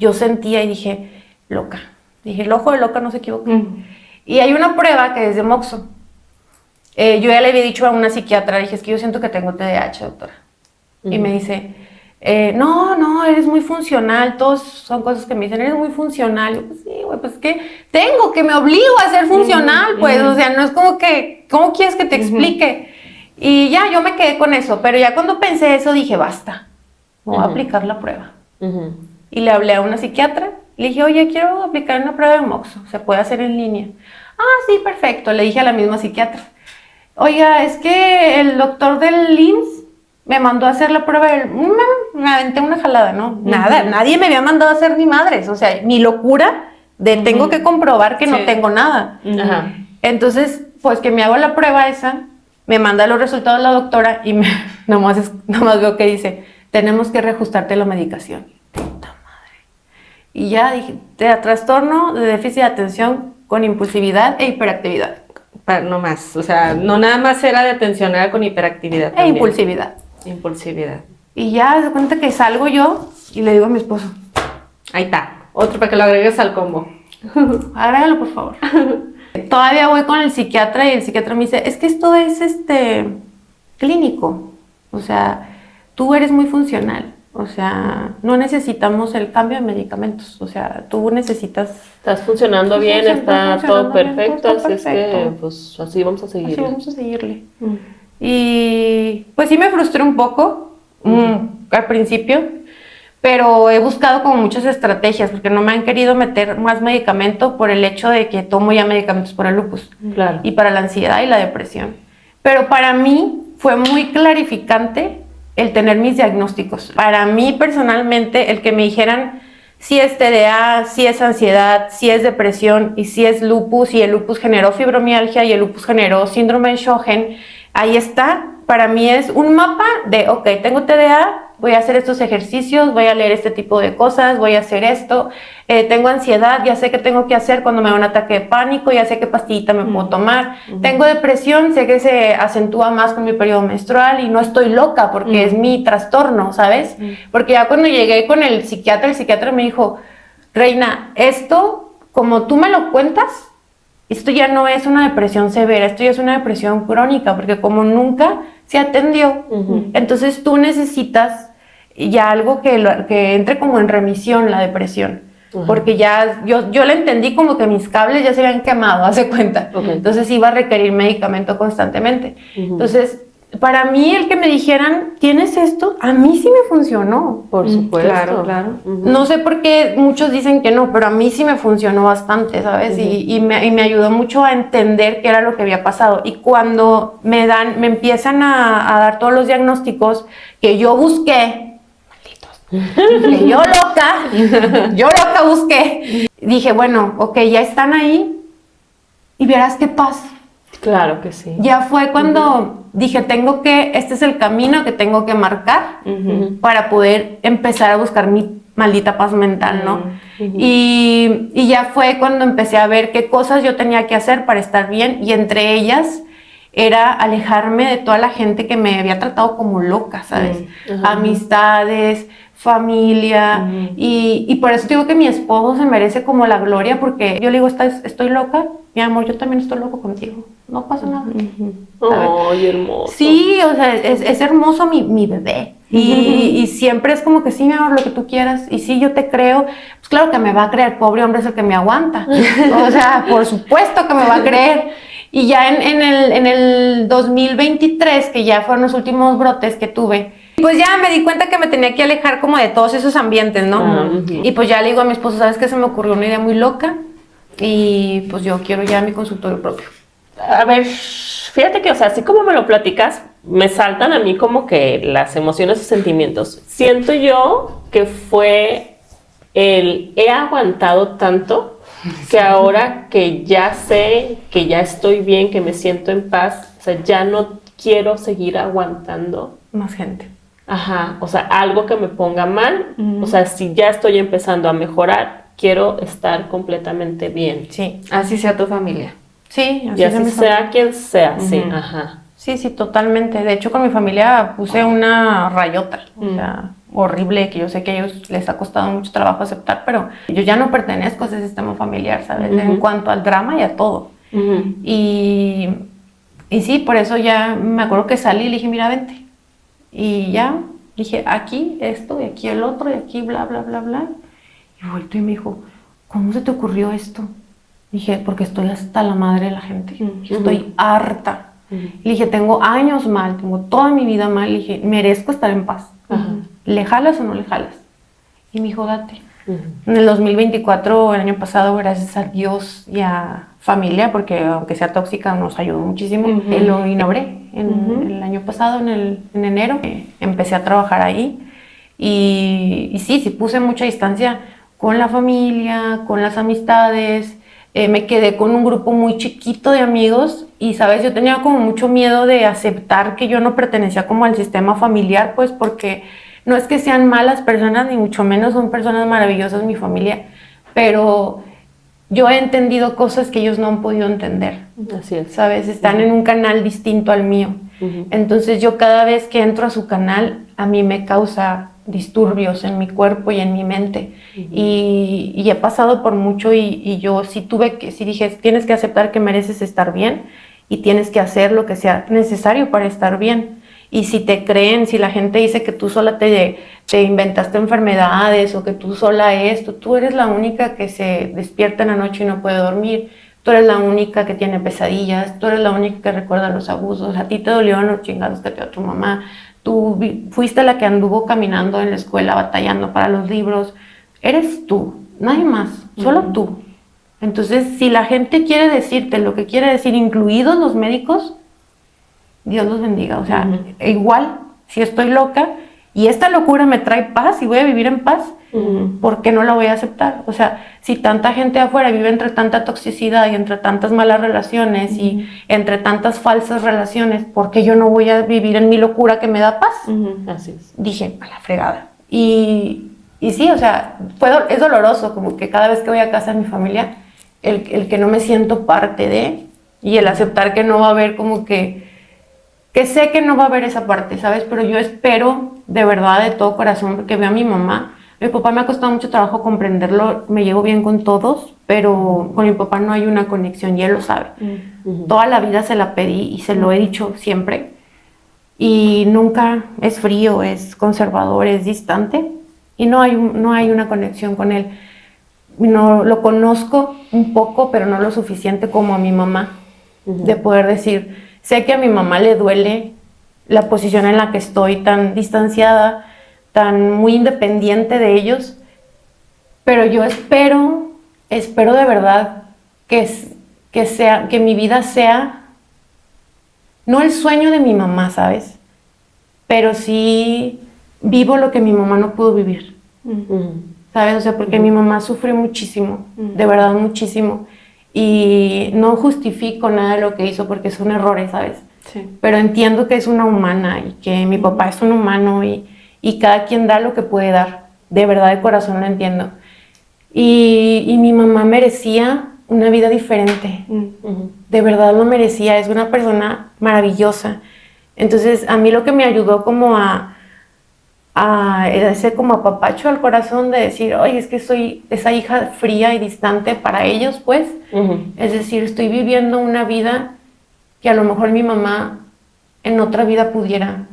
yo sentía y dije, loca. Dije, el ojo de loca no se equivoca. Y hay una prueba que es de Moxo. Yo ya le había dicho a una psiquiatra, dije, es que yo siento que tengo TDAH, doctora. Y me dice, no, eres muy funcional. Todos son cosas que me dicen, eres muy funcional. Yo, pues sí, güey, pues que me obligo a ser funcional, pues. O sea, no es como que, ¿cómo quieres que te explique? Y ya, yo me quedé con eso. Pero ya cuando pensé eso, dije, basta, me voy a aplicar la prueba. Y le hablé a una psiquiatra. Le dije, oye, quiero aplicar una prueba de Moxo. ¿Se puede hacer en línea? Ah, sí, perfecto. Le dije a la misma psiquiatra. Oiga, es que el doctor del IMSS me mandó a hacer la prueba. Me aventé una jalada, ¿no? Nada, nadie me había mandado a hacer ni madres. O sea, mi locura de tengo que comprobar que no tengo nada. Entonces, pues que me hago la prueba esa, me manda los resultados la doctora y nomás veo que dice, tenemos que reajustarte la medicación. Y ya dije, trastorno de déficit de atención con impulsividad e hiperactividad. No más, o sea, no nada más era de atención, era con hiperactividad también. Impulsividad. Y ya se cuenta que salgo yo y le digo a mi esposo. Ahí está, otro para que lo agregues al combo. Agrégalo, por favor. Todavía voy con el psiquiatra y el psiquiatra me dice, es que esto es clínico. O sea, tú eres muy funcional. O sea, no necesitamos el cambio de medicamentos. O sea, tú necesitas... Estás funcionando bien, está todo perfecto, así es que, pues, así vamos a seguirle. Y, pues, sí me frustré un poco al principio, pero he buscado como muchas estrategias, porque no me han querido meter más medicamento por el hecho de que tomo ya medicamentos para el lupus. Claro. Y para la ansiedad y la depresión. Pero para mí fue muy clarificante el tener mis diagnósticos. Para mí personalmente, el que me dijeran si es TDA, si es ansiedad, si es depresión y si es lupus, y el lupus generó fibromialgia y el lupus generó síndrome de Sjögren, ahí está. Para mí es un mapa de, ok, tengo TDA, voy a hacer estos ejercicios, voy a leer este tipo de cosas, voy a hacer esto, tengo ansiedad, ya sé qué tengo que hacer cuando me da un ataque de pánico, ya sé qué pastillita me puedo tomar, tengo depresión, sé que se acentúa más con mi periodo menstrual y no estoy loca porque es mi trastorno, ¿sabes? Porque ya cuando llegué con el psiquiatra me dijo, Reina, esto, como tú me lo cuentas, esto ya no es una depresión severa, esto ya es una depresión crónica, porque como nunca se atendió, entonces tú necesitas ya algo que entre como en remisión la depresión, porque ya yo le entendí como que mis cables ya se habían quemado, hace cuenta, entonces iba a requerir medicamento constantemente. Entonces, para mí el que me dijeran, ¿tienes esto? A mí sí me funcionó. Por supuesto. Claro. No sé por qué muchos dicen que no, pero a mí sí me funcionó bastante, ¿sabes? Y me ayudó mucho a entender qué era lo que había pasado. Y cuando me empiezan a dar todos los diagnósticos que yo busqué, que yo loca busqué, dije, bueno, ok, ya están ahí y verás qué paz. Claro que sí. Ya fue cuando dije, este es el camino que tengo que marcar para poder empezar a buscar mi maldita paz mental, ¿no? Y ya fue cuando empecé a ver qué cosas yo tenía que hacer para estar bien, y entre ellas era alejarme de toda la gente que me había tratado como loca, ¿sabes? Amistades, familia, y por eso digo que mi esposo se merece como la gloria, porque yo le digo, estoy loca, mi amor, yo también estoy loco contigo, no pasa nada. Ay, hermoso. Sí, o sea, es hermoso mi bebé, y siempre es como que sí, mi amor, lo que tú quieras, y sí, yo te creo. Pues claro que me va a creer, pobre hombre es el que me aguanta, o sea, por supuesto que me va a creer. Y ya en el 2023, que ya fueron los últimos brotes que tuve, pues ya me di cuenta que me tenía que alejar como de todos esos ambientes, ¿no? Y pues ya le digo a mi esposo, ¿sabes qué? Se me ocurrió una idea muy loca y pues yo quiero ya mi consultorio propio. A ver, fíjate que, o sea, así como me lo platicas, me saltan a mí como que las emociones y sentimientos. Siento yo que fue he aguantado tanto que ahora que ya sé, que ya estoy bien, que me siento en paz, o sea, ya no quiero seguir aguantando. Más gente. Ajá, o sea, algo que me ponga mal, o sea, si ya estoy empezando a mejorar, quiero estar completamente bien. Sí. Así sea tu familia. Sí, así sea quien sea, sí, ajá. Sí, sí, totalmente. De hecho, con mi familia puse una rayota, o sea, horrible, que yo sé que a ellos les ha costado mucho trabajo aceptar, pero yo ya no pertenezco a ese sistema familiar, ¿sabes? En cuanto al drama y a todo. Y sí, por eso ya me acuerdo que salí y le dije, mira, vente. Y ya dije, aquí esto, y aquí el otro, y aquí bla, bla, bla, bla. Y vuelto y me dijo, ¿cómo se te ocurrió esto? Dije, porque estoy hasta la madre de la gente. Estoy harta. Le dije, tengo años mal, tengo toda mi vida mal. Le dije, merezco estar en paz. ¿Le jalas o no le jalas? Y me dijo, date. En el 2024, el año pasado, gracias a Dios y a familia, porque aunque sea tóxica, nos ayudó muchísimo. Lo inauguré el año pasado, en enero. Empecé a trabajar ahí. Y sí puse mucha distancia con la familia, con las amistades. Me quedé con un grupo muy chiquito de amigos y, ¿sabes? Yo tenía como mucho miedo de aceptar que yo no pertenecía como al sistema familiar, pues porque no es que sean malas personas, ni mucho menos, son personas maravillosas mi familia, pero yo he entendido cosas que ellos no han podido entender. Así es. ¿Sabes? Están en un canal distinto al mío. Entonces yo cada vez que entro a su canal, a mí me causa disturbios en mi cuerpo y en mi mente. Y he pasado por mucho y yo sí dije, tienes que aceptar que mereces estar bien y tienes que hacer lo que sea necesario para estar bien. Y si te creen, si la gente dice que tú sola te inventaste enfermedades o que tú sola esto, tú eres la única que se despierta en la noche y no puede dormir. Tú eres la única que tiene pesadillas, tú eres la única que recuerda los abusos, a ti te dolieron los chingados que te dio tu mamá, tú fuiste la que anduvo caminando en la escuela batallando para los libros, eres tú, nadie más, solo tú. Entonces, si la gente quiere decirte lo que quiere decir, incluidos los médicos, Dios los bendiga, o sea, igual, si estoy loca y esta locura me trae paz y voy a vivir en paz, ¿por qué no la voy a aceptar? O sea, si tanta gente afuera vive entre tanta toxicidad y entre tantas malas relaciones y entre tantas falsas relaciones, ¿por qué yo no voy a vivir en mi locura que me da paz? Así es. Dije, a la fregada. Y sí, o sea, es doloroso, como que cada vez que voy a casa de mi familia, el que no me siento parte de, y el aceptar que no va a haber como que sé que no va a haber esa parte, ¿sabes? Pero yo espero de verdad, de todo corazón, porque veo a mi mamá. Mi papá me ha costado mucho trabajo comprenderlo, me llevo bien con todos, pero con mi papá no hay una conexión y él lo sabe. Toda la vida se la pedí y se lo he dicho siempre. Y nunca es frío, es conservador, es distante y no hay una conexión con él. No, lo conozco un poco, pero no lo suficiente como a mi mamá, de poder decir, sé que a mi mamá le duele la posición en la que estoy, tan distanciada, tan muy independiente de ellos, pero yo espero de verdad que mi vida sea, no el sueño de mi mamá, ¿sabes? Pero sí vivo lo que mi mamá no pudo vivir, ¿sabes? O sea, porque mi mamá sufrió muchísimo, de verdad muchísimo, y no justifico nada de lo que hizo porque son errores, ¿sabes? Sí. Pero entiendo que es una humana y que mi papá es un humano y cada quien da lo que puede dar, de verdad de corazón lo entiendo. Y mi mamá merecía una vida diferente, de verdad lo merecía, es una persona maravillosa. Entonces a mí lo que me ayudó como a ese como apapacho al corazón de decir, oye, es que soy esa hija fría y distante para ellos, pues. Es decir, estoy viviendo una vida que a lo mejor mi mamá en otra vida pudiera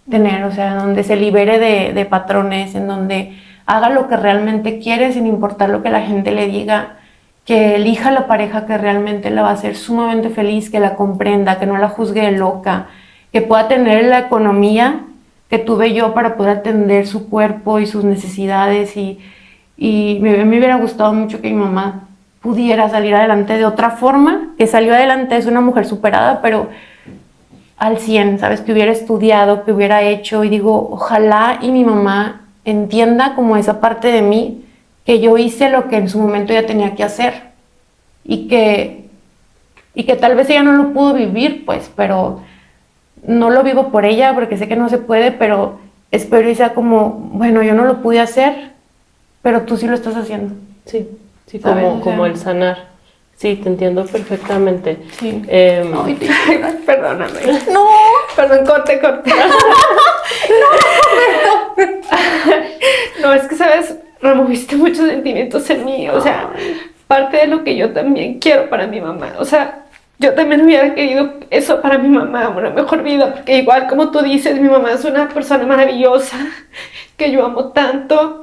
tener, o sea, donde se libere de patrones, en donde haga lo que realmente quiere sin importar lo que la gente le diga, que elija la pareja que realmente la va a hacer sumamente feliz, que la comprenda, que no la juzgue de loca, que pueda tener la economía que tuve yo para poder atender su cuerpo y sus necesidades y me hubiera gustado mucho que mi mamá pudiera salir adelante de otra forma, que salió adelante, es una mujer superada, pero al 100, ¿sabes? Que hubiera estudiado, que hubiera hecho, y digo, ojalá y mi mamá entienda como esa parte de mí, que yo hice lo que en su momento ya tenía que hacer y que tal vez ella no lo pudo vivir, pues, pero no lo vivo por ella porque sé que no se puede, pero espero y sea como, bueno, yo no lo pude hacer, pero tú sí lo estás haciendo. Sí, como el sanar. Sí, te entiendo perfectamente. Sí. Ay, perdóname. No, Perdón, corte. No, es que, ¿sabes? Removiste muchos sentimientos en mí. O sea, parte de lo que yo también quiero para mi mamá. O sea, yo también hubiera querido eso para mi mamá, una mejor vida. Porque igual, como tú dices, mi mamá es una persona maravillosa, que yo amo tanto,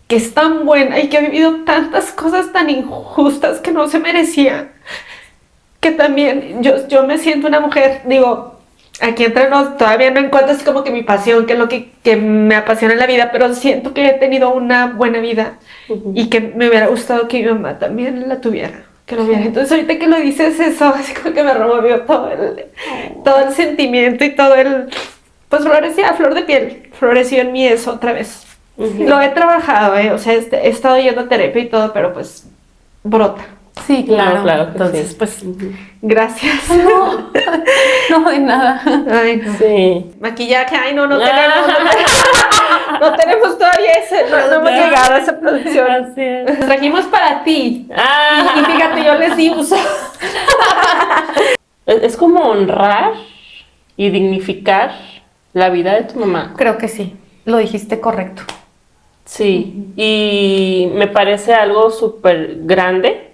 que es tan buena y que ha vivido tantas cosas tan injustas que no se merecía. Que también yo me siento una mujer, digo, aquí entre nos todavía no encuentro así como que mi pasión, que es lo que me apasiona en la vida, pero siento que he tenido una buena vida y que me hubiera gustado que mi mamá también la tuviera, que lo viera. Entonces ahorita que lo dices eso, así como que me removió todo el sentimiento y todo el, pues florecía a flor de piel, floreció en mí eso otra vez. Lo he trabajado, o sea, he estado yendo a terapia y todo, pero pues brota. sí, claro. Claro que Entonces, sí. pues, Gracias. no de nada. Ay, no. Sí. Maquillaje, ay, no tenemos todavía ese, no hemos llegado a esa producción. Así es. Los trajimos para ti. Ah. Y fíjate, yo les di uso. Es como honrar y dignificar la vida de tu mamá. Creo que sí, lo dijiste correcto. Sí, y me parece algo súper grande,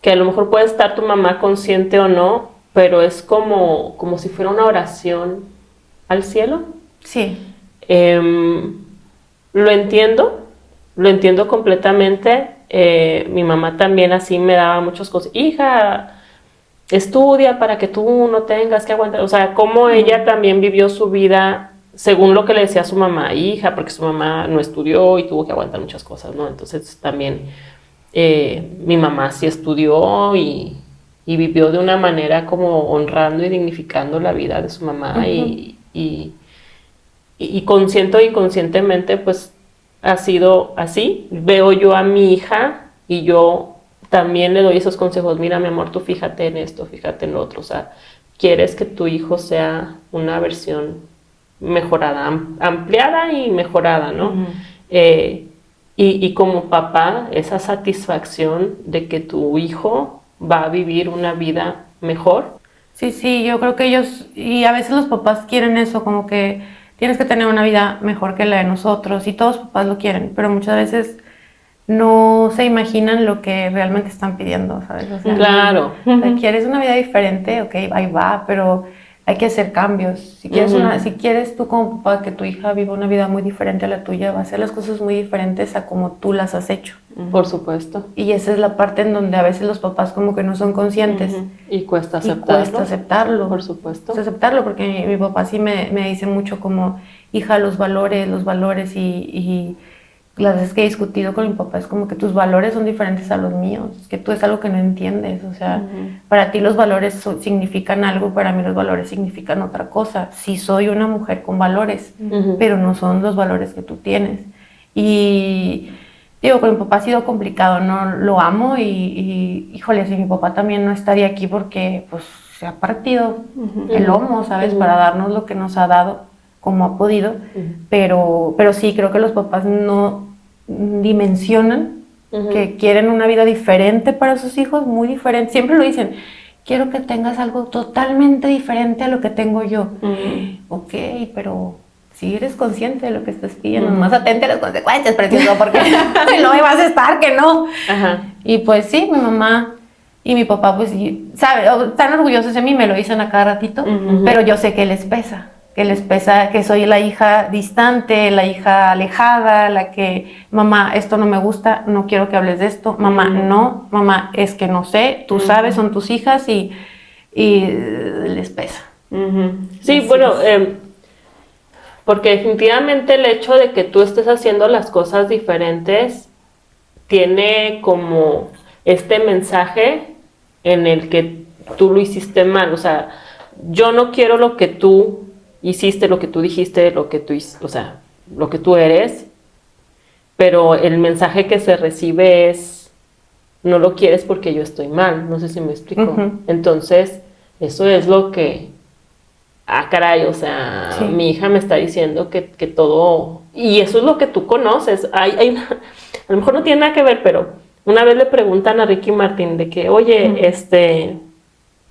que a lo mejor puede estar tu mamá consciente o no, pero es como si fuera una oración al cielo. Sí, Lo entiendo completamente. Mi mamá también así me daba muchas cosas. Hija, estudia para que tú no tengas que aguantar. O sea, como ella también vivió su vida según lo que le decía a su mamá, hija, porque su mamá no estudió y tuvo que aguantar muchas cosas, ¿no? Entonces también mi mamá sí estudió y vivió de una manera como honrando y dignificando la vida de su mamá y consciente o inconscientemente pues ha sido así. Veo yo a mi hija y yo también le doy esos consejos. Mira, mi amor, tú fíjate en esto, fíjate en lo otro. O sea, quieres que tu hijo sea una versión mejorada, ampliada y mejorada, ¿no? Y como papá, esa satisfacción de que tu hijo va a vivir una vida mejor. sí, yo creo que ellos, y a veces los papás quieren eso, como que tienes que tener una vida mejor que la de nosotros, y todos los papás lo quieren, pero muchas veces no se imaginan lo que realmente están pidiendo, ¿sabes? O sea, Claro. ¿quieres una vida diferente? Ok, ahí va, pero hay que hacer cambios. Si quieres tú como papá que tu hija viva una vida muy diferente a la tuya, va a hacer las cosas muy diferentes a como tú las has hecho. Por supuesto. Y esa es la parte en donde a veces los papás como que no son conscientes. Y cuesta Y aceptarlo. cuesta aceptarlo. Por supuesto. Cuesta aceptarlo porque mi papá sí me dice mucho como, hija, los valores y las veces que he discutido con mi papá es como que tus valores son diferentes a los míos, es que tú es algo que no entiendes, o sea, para ti los valores significan algo, para mí los valores significan otra cosa. Sí soy una mujer con valores, pero no son los valores que tú tienes. Y digo, con mi papá ha sido complicado, ¿no? Lo amo y híjole, si mi papá también no estaría aquí porque pues se ha partido el lomo, ¿sabes? Para darnos lo que nos ha dado como ha podido, pero sí, creo que los papás no dimensionan que quieren una vida diferente para sus hijos, muy diferente. Siempre lo dicen, quiero que tengas algo totalmente diferente a lo que tengo yo. Ok, pero si eres consciente de lo que estás pidiendo, más atente a las consecuencias, precioso, porque no vas a estar, que no. Y pues sí, mi mamá y mi papá, pues, ¿sabe? Están orgullosos de mí, me lo dicen a cada ratito, pero yo sé que les pesa. Que soy la hija distante, la hija alejada, la que, mamá, esto no me gusta, no quiero que hables de esto, mamá, no, mamá, es que no sé, tú sabes, son tus hijas y les pesa. Sí, bueno, porque definitivamente el hecho de que tú estés haciendo las cosas diferentes tiene como este mensaje en el que tú lo hiciste mal, o sea, yo no quiero lo que tú hiciste, lo que tú dijiste, lo que tú eres, pero el mensaje que se recibe es, no lo quieres porque yo estoy mal, no sé si me explico. Entonces, eso es lo que, caray, o sea, sí. Mi hija me está diciendo que todo, y eso es lo que tú conoces, a lo mejor no tiene nada que ver, pero Una vez le preguntan a Ricky Martin de que, oye,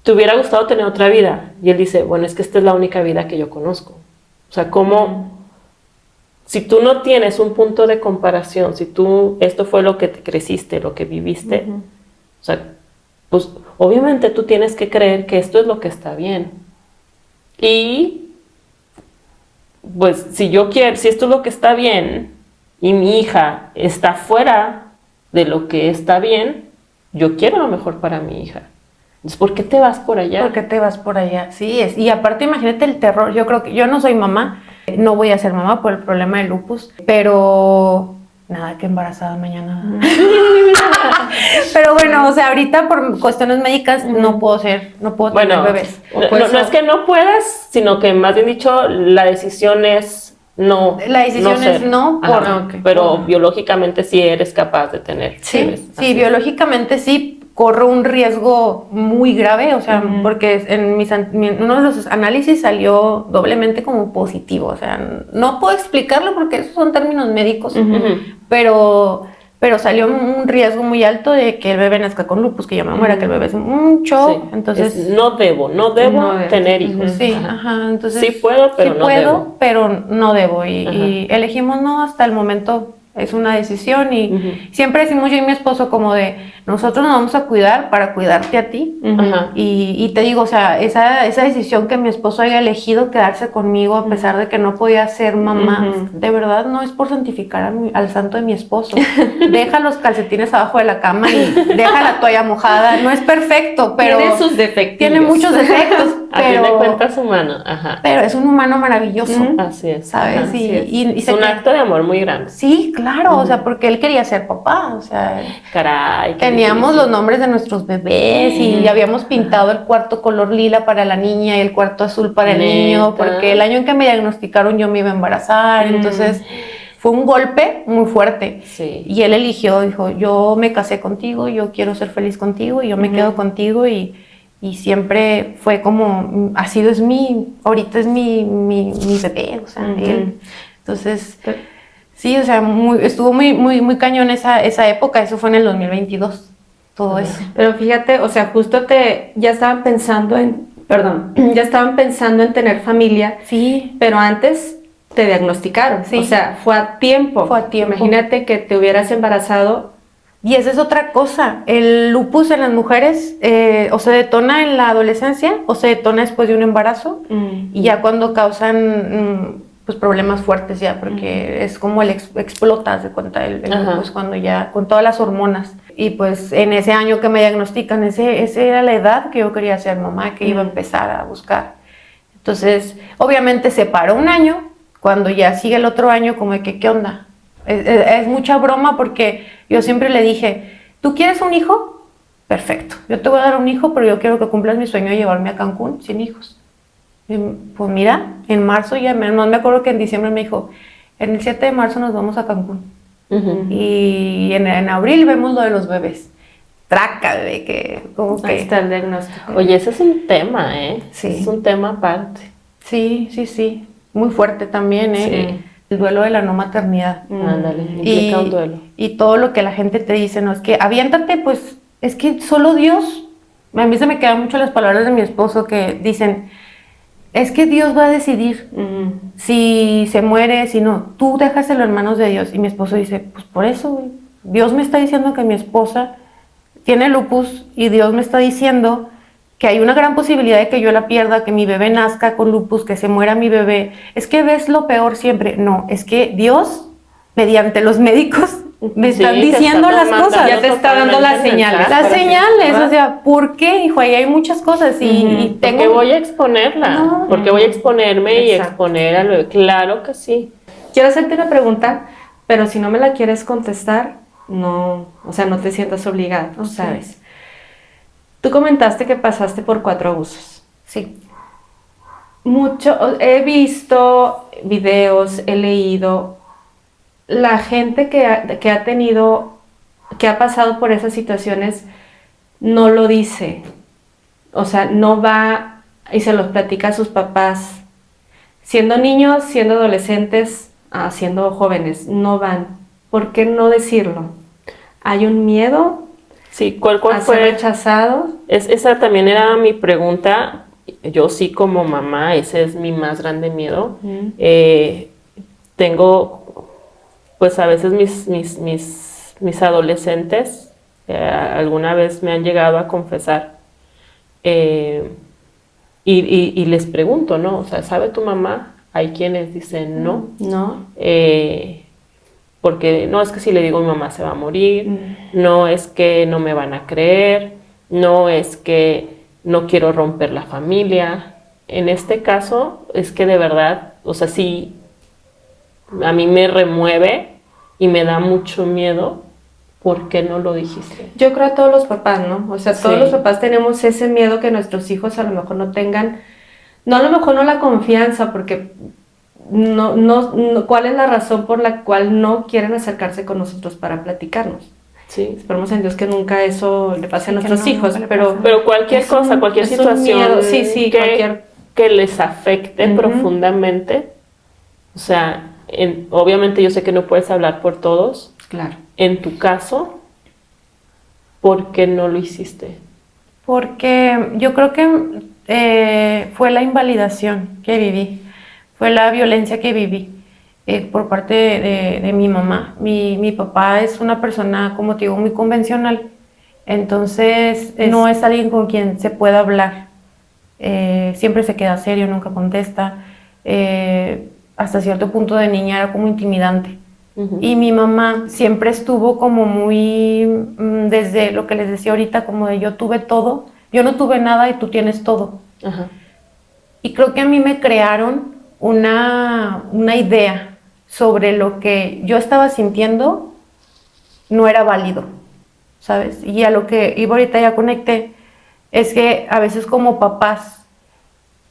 ¿te hubiera gustado tener otra vida? Y él dice, bueno, es que esta es la única vida que yo conozco. O sea, ¿cómo? Si tú no tienes un punto de comparación, si esto fue lo que te creciste, lo que viviste, o sea, pues obviamente tú tienes que creer que esto es lo que está bien. Y, pues, si esto es lo que está bien, y mi hija está fuera de lo que está bien, yo quiero lo mejor para mi hija. Entonces, ¿por qué te vas por allá? ¿Por qué te vas por allá? Sí, y aparte imagínate el terror. Yo creo que yo no soy mamá, no voy a ser mamá por el problema del lupus, pero nada que embarazada mañana. Pero bueno, o sea, ahorita por cuestiones médicas no puedo tener bebés. No es que no puedas, sino que más bien dicho, la decisión es no. La decisión es no, pero biológicamente sí eres capaz de tener bebés. Sí, biológicamente sí corro un riesgo muy grave, o sea, porque en uno de los análisis salió doblemente como positivo, o sea, no puedo explicarlo porque esos son términos médicos, pero salió un riesgo muy alto de que el bebé nazca con lupus, que yo me muera, que el bebé es un show, entonces... no debo tener hijos. Sí, entonces... Sí puedo, pero no debo. Pero no debo, y elegimos no hasta el momento. Es una decisión y siempre decimos yo y mi esposo como de nosotros nos vamos a cuidar para cuidarte a ti y te digo, o sea, esa decisión que mi esposo haya elegido quedarse conmigo a pesar de que no podía ser mamá, de verdad no es por santificar al santo de mi esposo. Deja los calcetines abajo de la cama y deja la toalla mojada, no es perfecto, pero tiene sus defectos. Tiene muchos defectos, a fin de cuentas humano, pero es un humano maravilloso. Así es. ¿Sabes? Y es un acto de amor muy grande. Sí, claro, o sea, porque él quería ser papá, o sea, caray, teníamos los nombres de nuestros bebés y habíamos pintado el cuarto color lila para la niña y el cuarto azul para el niño, porque el año en que me diagnosticaron yo me iba a embarazar, entonces fue un golpe muy fuerte. Sí. Y él eligió, dijo, yo me casé contigo, yo quiero ser feliz contigo y yo me quedo contigo y siempre fue como, ahorita es mi bebé, o sea, él. Entonces... Sí, o sea, estuvo muy cañón esa época, eso fue en el 2022, todo eso. Pero fíjate, o sea, justo ya estaban pensando en tener familia. Sí. Pero antes te diagnosticaron, o sea, fue a tiempo. Imagínate que te hubieras embarazado. Y esa es otra cosa, el lupus en las mujeres o se detona en la adolescencia o se detona después de un embarazo y ya cuando causan... pues problemas fuertes ya, porque es como explotas de cuenta el lupus cuando ya, con todas las hormonas. Y pues en ese año que me diagnostican, ese era la edad que yo quería ser mamá, que iba a empezar a buscar. Entonces, obviamente se paró un año, cuando ya sigue el otro año, como de que, ¿qué onda? Es mucha broma porque yo siempre le dije, ¿tú quieres un hijo? Perfecto, yo te voy a dar un hijo, pero yo quiero que cumplas mi sueño de llevarme a Cancún sin hijos. Pues mira, en marzo no me acuerdo que en diciembre me dijo, en el 7 de marzo nos vamos a Cancún. Y en abril vemos lo de los bebés. Traca, de que como que... Ahí está el diagnóstico. Oye, ese es un tema, Sí. Es un tema aparte. Sí. Muy fuerte también, Sí. El duelo de la no maternidad. Ándale, implica un duelo. Y todo lo que la gente te dice, no, es que aviéntate, pues, es que solo Dios... A mí se me quedan mucho las palabras de mi esposo que dicen... Es que Dios va a decidir si se muere, si no. Tú déjaselo en manos de Dios. Y mi esposo dice, pues por eso, Dios me está diciendo que mi esposa tiene lupus y Dios me está diciendo que hay una gran posibilidad de que yo la pierda, que mi bebé nazca con lupus, que se muera mi bebé. Es que ves lo peor siempre. No, es que Dios, mediante los médicos, me están diciendo las cosas. Ya te está dando las señales. Las señales, o sea, ¿por qué? Hijo, ahí hay muchas cosas y tengo... Porque voy a exponerla, porque voy a exponerme y exponer a lo... Claro que sí. Quiero hacerte una pregunta, pero si no me la quieres contestar, no, o sea, no te sientas obligada, ¿sabes? Tú comentaste que pasaste por 4 abusos. Sí. He visto videos, he leído... La gente que ha pasado por esas situaciones no lo dice, o sea, no va y se los platica a sus papás, siendo niños, siendo adolescentes, siendo jóvenes, no van. ¿Por qué no decirlo? hay un miedo Sí, ¿cuál a fue? ser rechazado. Esa también era mi pregunta. Yo sí como mamá, ese es mi más grande miedo. Tengo, pues a veces mis adolescentes alguna vez me han llegado a confesar y les pregunto, ¿no? O sea, ¿sabe tu mamá? Hay quienes dicen no. No. Porque no es que si le digo a mi mamá se va a morir, no es que no me van a creer, no es que no quiero romper la familia. En este caso es que de verdad, o sea, sí, a mí me remueve y me da mucho miedo. ¿Por qué no lo dijiste? Yo creo a todos los papás, ¿no? O sea, todos Sí. los papás tenemos ese miedo que nuestros hijos a lo mejor no tengan, no a lo mejor no la confianza, porque no, ¿cuál es la razón por la cual no quieren acercarse con nosotros para platicarnos? Sí. Esperemos en Dios que nunca eso le pase a Sí, que nuestros no, hijos, nunca le pero... pase. Pero cualquier Es cosa, un- cualquier es un situación miedo. Sí, cualquier... que les afecte Ujú. profundamente, o sea, obviamente yo sé que no puedes hablar por todos. Claro. En tu caso, ¿por qué no lo hiciste? Porque yo creo que fue la invalidación que viví, fue la violencia que viví por parte de mi mamá. Mi papá es una persona, como te digo, muy convencional, entonces no es alguien con quien se pueda hablar. Siempre se queda serio, nunca contesta. Hasta cierto punto de niña era como intimidante. Y mi mamá siempre estuvo como muy, desde lo que les decía ahorita, como de yo tuve todo, yo no tuve nada y tú tienes todo. Ajá. Y creo que a mí me crearon una idea sobre lo que yo estaba sintiendo no era válido, ¿sabes? Y a lo que iba ahorita ya conecté, es que a veces como papás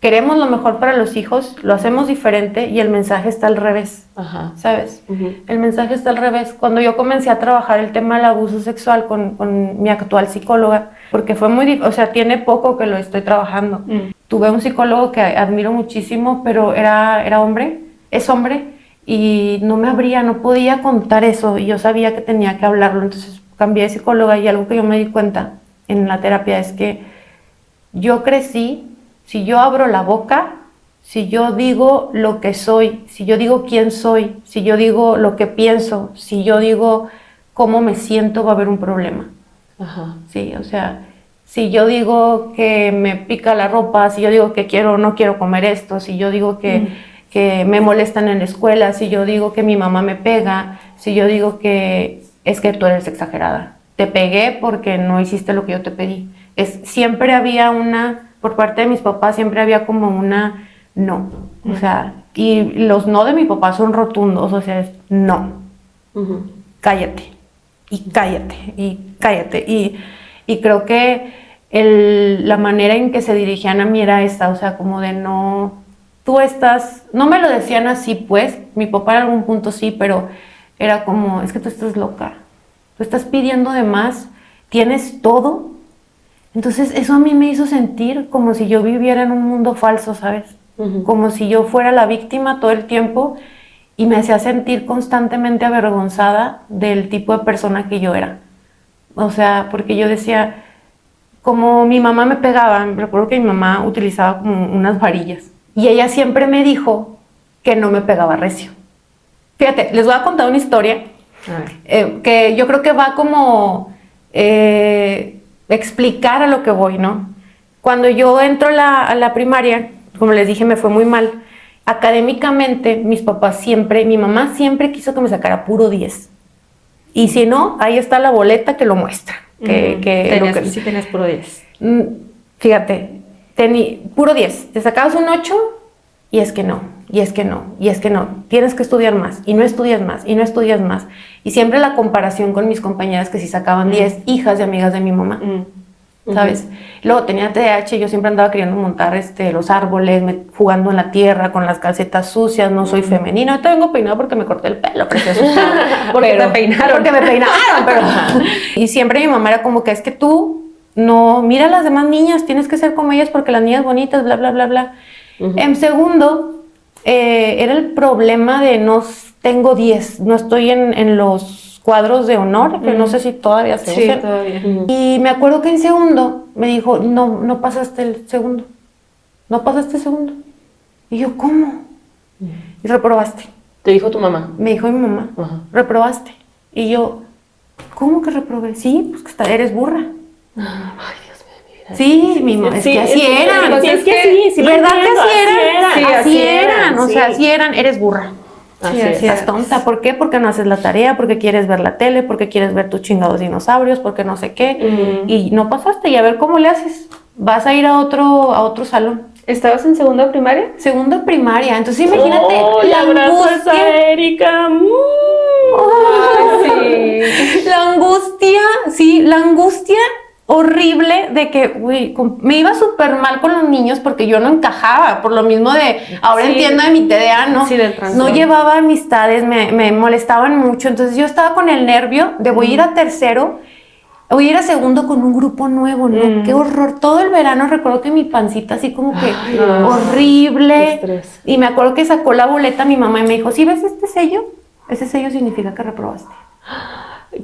queremos lo mejor para los hijos, lo hacemos diferente y el mensaje está al revés. Ajá. ¿Sabes? El mensaje está al revés. Cuando yo comencé a trabajar el tema del abuso sexual con mi actual psicóloga, porque fue muy difícil, o sea, tiene poco que lo estoy trabajando. Tuve un psicólogo que admiro muchísimo, pero era hombre, es hombre, y no me abría, no podía contar eso, y yo sabía que tenía que hablarlo, entonces cambié de psicóloga y algo que yo me di cuenta en la terapia es que yo crecí, si yo abro la boca, si yo digo lo que soy, si yo digo quién soy, si yo digo lo que pienso, si yo digo cómo me siento, va a haber un problema. Ajá. Sí, o sea, si yo digo que me pica la ropa, si yo digo que quiero o no quiero comer esto, si yo digo que me molestan en la escuela, si yo digo que mi mamá me pega, si yo digo que es que tú eres exagerada, te pegué porque no hiciste lo que yo te pedí. Siempre había por parte de mis papás, siempre había como una no, o sea, y los no de mi papá son rotundos, o sea, es no, cállate, y cállate, y cállate, y creo que la manera en que se dirigían a mí era esta, o sea, como de no, no me lo decían así pues, mi papá en algún punto sí, pero era como, es que tú estás loca, tú estás pidiendo de más, tienes todo. Entonces eso a mí me hizo sentir como si yo viviera en un mundo falso, ¿sabes? Como si yo fuera la víctima todo el tiempo y me hacía sentir constantemente avergonzada del tipo de persona que yo era. O sea, porque yo decía, como mi mamá me pegaba, recuerdo que mi mamá utilizaba como unas varillas y ella siempre me dijo que no me pegaba recio. Fíjate, les voy a contar una historia que yo creo que va como... explicar a lo que voy, ¿no? Cuando yo entro a la primaria, como les dije, me fue muy mal. Académicamente, mi mamá siempre quiso que me sacara puro 10. Y si no, ahí está la boleta que lo muestra. Sí tenías puro 10. Fíjate, puro 10. Te sacabas un 8 y es que no, y es que no, y es que no. Tienes que estudiar más, y no estudias más, y no estudias más. Y siempre la comparación con mis compañeras que sí sacaban 10, hijas de amigas de mi mamá, ¿sabes? Luego tenía TDAH, yo siempre andaba queriendo montar los árboles, jugando en la tierra, con las calcetas sucias, no soy femenina. Ahorita vengo peinado porque me corté el pelo, precioso. Porque me peinaron. Porque me peinaron, pero... Y siempre mi mamá era como que es que tú, no, mira a las demás niñas, tienes que ser como ellas porque las niñas bonitas, bla, bla, bla, bla. En segundo, era el problema de no tengo 10, no estoy en los cuadros de honor, que no sé si todavía se Sí, usan. todavía. Y me acuerdo que en segundo me dijo, no pasaste el segundo. No pasaste el segundo. Y yo, ¿cómo? Y reprobaste. ¿Te dijo tu mamá? Me dijo mi mamá, Ajá. reprobaste. Y yo, ¿cómo que reprobé? Sí, pues que eres burra. Ay, Dios mío, mi vida. Sí, mi mamá, es que así eran. Sí, es que sí, lo ¿Verdad que entiendo, así eran? Sí, así así eran, o sí. sea, así eran, eres burra. Así Sí, es. así Estás tonta. ¿Por qué? Porque no haces la tarea, porque quieres ver la tele, porque quieres ver tus chingados dinosaurios, porque no sé qué. Y no pasaste, y a ver cómo le haces. Vas a ir a otro salón. ¿Estabas en segunda de primaria? Segundo de primaria. Entonces imagínate Oh, la abrazas a angustia. Erika. Sí. La angustia, sí, la angustia horrible de que, güey, me iba súper mal con los niños porque yo no encajaba, por lo mismo de, ahora Sí. entiendo de mi TDA, ¿no? Sí, del trastorno. No llevaba amistades, me molestaban mucho, entonces yo estaba con el nervio de voy a ir a tercero, voy a ir a segundo con un grupo nuevo, ¿no? Qué horror, todo el verano recuerdo que mi pancita así como que no. horrible, Qué estrés. y me acuerdo que sacó la boleta mi mamá y me dijo, ¿sí ves este sello? Ese sello significa que reprobaste.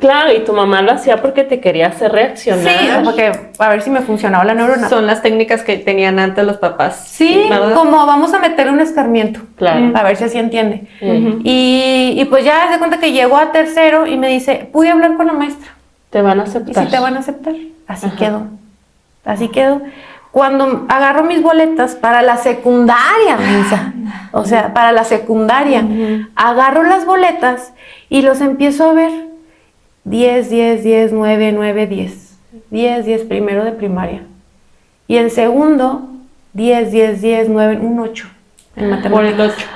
Claro, y tu mamá lo hacía porque te quería hacer reaccionar. Sí, porque a ver si me funcionaba la neurona. Son las técnicas que tenían antes los papás. Sí, ¿verdad? como vamos a meterle un escarmiento. Claro. A ver si así entiende. Ujú. Y pues ya se cuenta que llegó a tercero y me dice, pude hablar con la maestra. Te van a ¿Y aceptar. si te van a aceptar? Así Ajá. quedó. Así quedó. Cuando agarro mis boletas para la secundaria, mensa, o sea, para la secundaria, agarro las boletas y los empiezo a ver. 10, 10, 10, 9, 9, 10. 10, 10, primero de primaria. Y en segundo, 10, 10, 10, 9, un 8 en matemáticas. Por el 8.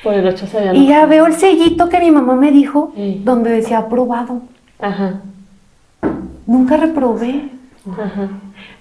Por el 8 se había Y ya veo el sellito que mi mamá me dijo, Sí. donde decía aprobado. Ajá. Nunca reprobé. Ajá.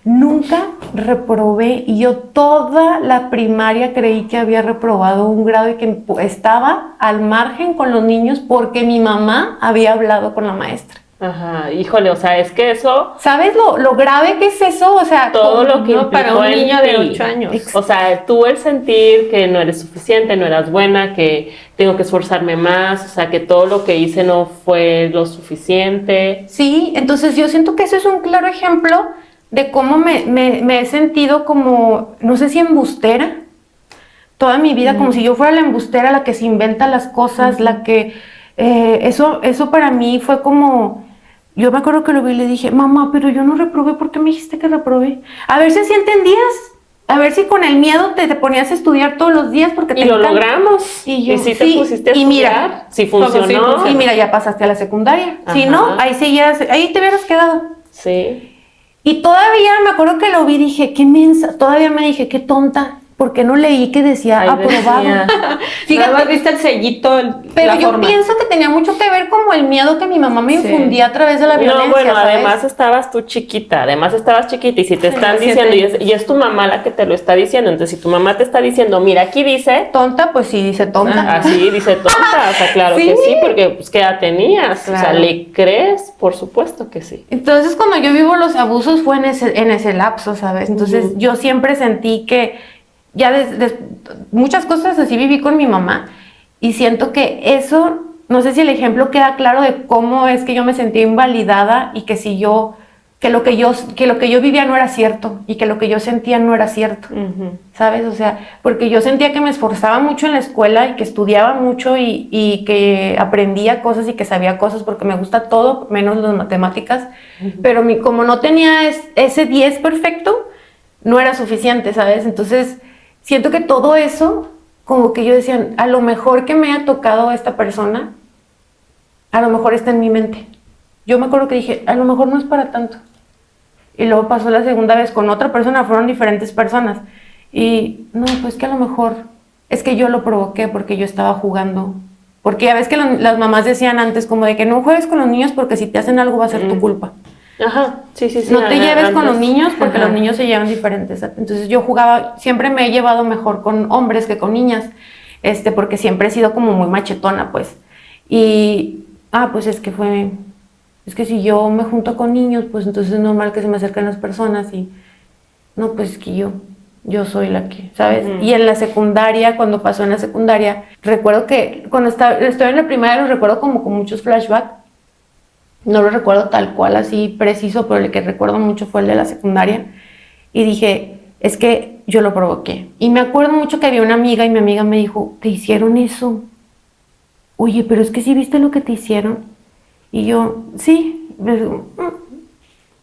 Nunca reprobé y yo toda la primaria creí que había reprobado un grado y que estaba al margen con los niños porque mi mamá había hablado con la maestra. Ajá. Híjole, o sea, es que eso, ¿Sabes lo grave que es eso? O sea, todo lo que no, para implicó un en niño de ti. 8 años. O sea, tú el sentir que no eres suficiente, no eras buena, que tengo que esforzarme más, o sea, que todo lo que hice no fue lo suficiente. Sí, entonces yo siento que eso es un claro ejemplo de cómo me he sentido como, no sé si embustera, toda mi vida, como si yo fuera la embustera, la que se inventa las cosas, la que, eso para mí fue como, yo me acuerdo que lo vi y le dije, mamá, pero yo no reprobé, ¿por qué me dijiste que reprobé? A ver si así entendías, a ver si con el miedo te ponías a estudiar todos los días porque te Y lo encanta. logramos. Y yo, si te sí, pusiste a y mira, estudiar, si todo sí funcionó. funcionó. Y mira, ya pasaste a la secundaria, si Ajá. no, ahí seguías, ahí te hubieras quedado. Sí. Y todavía me acuerdo que lo vi y dije, qué mensa, todavía me dije, qué tonta, porque no leí que decía Ahí aprobado. decía. Nada más viste el sellito, Pero la yo forma. pienso que tenía mucho que ver como el miedo que mi mamá me Sí. infundía a través de la violencia, No, bueno, ¿sabes? además estabas tú chiquita, y si te están 7 diciendo, años. y es tu mamá la que te lo está diciendo, entonces si tu mamá te está diciendo, mira, aquí dice, Tonta, pues sí, dice tonta. así dice tonta, o sea, claro Sí. que sí, porque pues qué edad tenías, o sea, Claro. ¿le crees? Por supuesto que sí. Entonces, cuando yo vivo los abusos fue en ese lapso, ¿sabes? Entonces, yo siempre sentí que ya muchas cosas así viví con mi mamá y siento que eso, no sé si el ejemplo queda claro de cómo es que yo me sentía invalidada y que si yo, que lo que yo vivía no era cierto y que lo que yo sentía no era cierto. ¿Sabes? O sea, porque yo sentía que me esforzaba mucho en la escuela y que estudiaba mucho y que aprendía cosas y que sabía cosas porque me gusta todo, menos las matemáticas, pero como no tenía ese 10 perfecto, no era suficiente, ¿sabes? Entonces, siento que todo eso, como que yo decía, a lo mejor que me ha tocado esta persona, a lo mejor está en mi mente. Yo me acuerdo que dije, a lo mejor no es para tanto. Y luego pasó la segunda vez con otra persona, fueron diferentes personas. Y no, pues que a lo mejor es que yo lo provoqué porque yo estaba jugando. Porque ya ves que las mamás decían antes como de que no juegues con los niños porque si te hacen algo va a ser tu culpa. Ajá, sí, sí, sí. No te lleves con antes. los niños porque Ajá. los niños se llevan diferentes. Entonces yo jugaba, siempre me he llevado mejor con hombres que con niñas, porque siempre he sido como muy machetona, pues. Y, pues es que si yo me junto con niños, pues entonces es normal que se me acerquen las personas y, no, pues es que yo soy la que, ¿sabes? Y en la secundaria, cuando pasó en la secundaria, recuerdo que cuando estoy en la primaria lo recuerdo como con muchos flashbacks, No lo recuerdo tal cual, así preciso, pero el que recuerdo mucho fue el de la secundaria. Y dije, es que yo lo provoqué. Y me acuerdo mucho que había una amiga y mi amiga me dijo, ¿te hicieron eso? Oye, pero es que sí viste lo que te hicieron. Y yo, sí.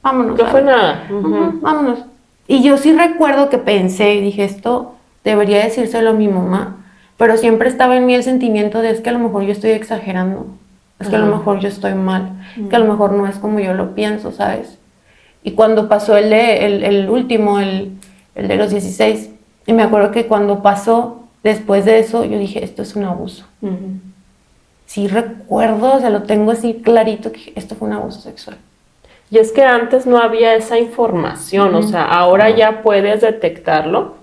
Vámonos. No fue nada. Vámonos. Y yo sí recuerdo que pensé y dije, esto debería decírselo a mi mamá. Pero siempre estaba en mí el sentimiento de es que a lo mejor yo estoy exagerando. Es que a lo mejor yo estoy mal. Que a lo mejor no es como yo lo pienso, ¿sabes? Y cuando pasó el último, el de los 16, y me acuerdo que cuando pasó, después de eso, yo dije, esto es un abuso. Sí recuerdo, o sea, lo tengo así clarito, que esto fue un abuso sexual. Y es que antes no había esa información, o sea, ahora ya puedes detectarlo.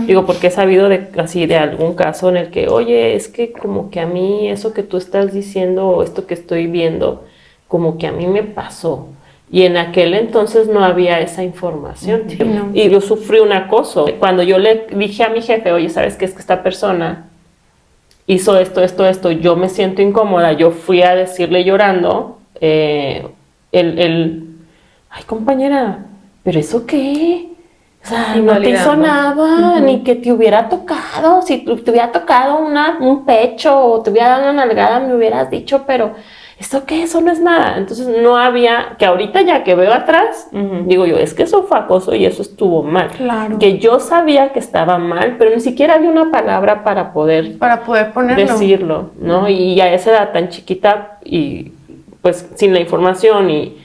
Digo, porque he sabido así de algún caso en el que, oye, es que como que a mí eso que tú estás diciendo o esto que estoy viendo, como que a mí me pasó. Y en aquel entonces no había esa información. No. Y yo sufrí un acoso. Cuando yo le dije a mi jefe, oye, ¿sabes qué? Es que esta persona hizo esto, yo me siento incómoda. Yo fui a decirle llorando, ay, compañera, ¿pero eso qué? O sea, no te hizo nada, ni que te hubiera tocado. Si te hubiera tocado un pecho o te hubiera dado una nalgada, me hubieras dicho, pero ¿esto qué? Eso no es nada. Entonces no había, que ahorita ya que veo atrás, digo yo, es que eso fue acoso y eso estuvo mal. Claro. Que yo sabía que estaba mal, pero ni siquiera había una palabra para poder ponerlo. decirlo, ¿no? Y a esa edad tan chiquita y pues sin la información y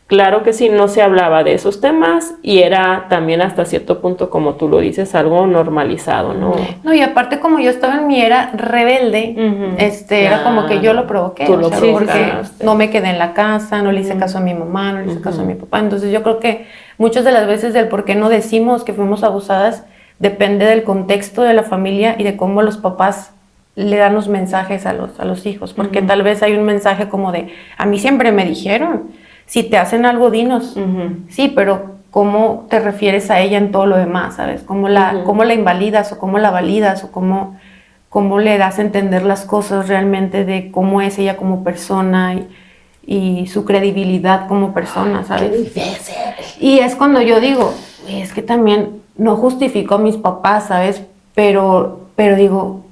claro que sí, no se hablaba de esos temas y era también hasta cierto punto, como tú lo dices, algo normalizado, ¿no? No, y aparte como yo estaba en mi era rebelde, era como que yo lo provoqué. Tú lo porque provocaste. no me quedé en la casa, no le hice caso a mi mamá, no le hice caso a mi papá. Entonces yo creo que muchas de las veces del por qué no decimos que fuimos abusadas depende del contexto de la familia y de cómo los papás le dan los mensajes a los hijos. Porque tal vez hay un mensaje como de, a mí siempre me dijeron, si te hacen algo, dinos. Sí, pero ¿cómo te refieres a ella en todo lo demás, sabes? ¿Cómo la invalidas o cómo la validas o cómo le das a entender las cosas realmente de cómo es ella como persona y su credibilidad como persona, ¿sabes? Y es cuando yo digo, es que también no justifico a mis papás, ¿sabes? Pero digo,